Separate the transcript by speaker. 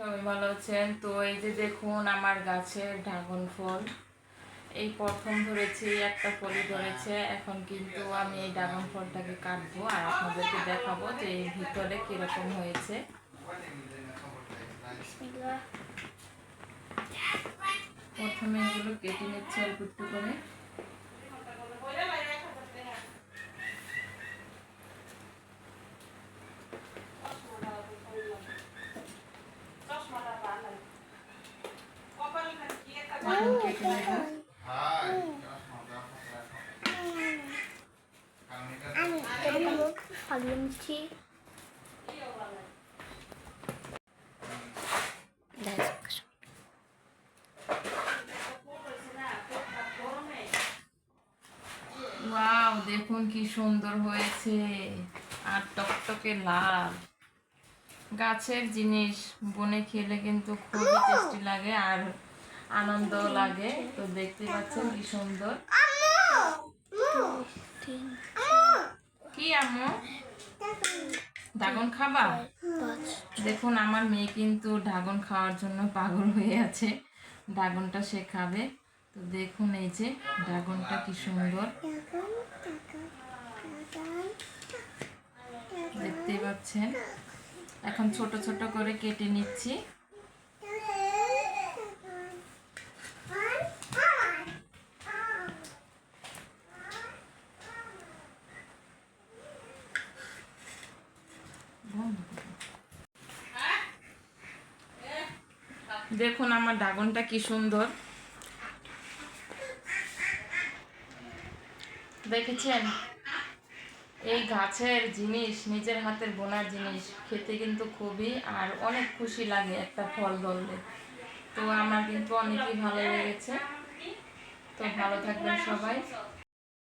Speaker 1: সবাই ভালো আছেন। তো এই যে দেখুন আমার গাছের ড্রাগন ফল এই প্রথম ধরেছি, একটা ফলই ধরেছে। এখন কিন্তু আমি এই ড্রাগন ফলটাকে কাটবো আর আপনাদেরকে দেখাবো যে এর ভিতরে কিরকম হয়েছে। প্রথমে এগুলো কেটে নিচ্ছে অল্প একটু করে। কেটে নেব। ওয়াও, দেখুন কি সুন্দর হয়েছে আর টকটকে লাল। গাছের জিনিস বনে খেলে কিন্তু খুবই টেস্টি লাগে আর আনন্দ লাগে। তো দেখতে পাচ্ছেন কি সুন্দর। কি আম্মু, ড্রাগন খাবা? দেখুন আমার মেয়ে কিন্তু ড্রাগন খাওয়ার জন্য পাগল হয়ে আছে। ড্রাগনটা সে খাবে। তো দেখুন এই যে ড্রাগনটা কি সুন্দর দেখতেই পাচ্ছেন। এখন ছোট ছোট করে কেটে নিচ্ছি। দেখুন আমার ড্রাগনটা কি সুন্দর দেখেছেন। এই গাছের জিনিস, নিজের হাতের বোনার জিনিস খেতে কিন্তু খুবই আর অনেক খুশি লাগে একটা ফল ধরলে। তো আমার কিন্তু অনেকই ভালো লেগেছে। তো ভালো থাকবেন সবাই।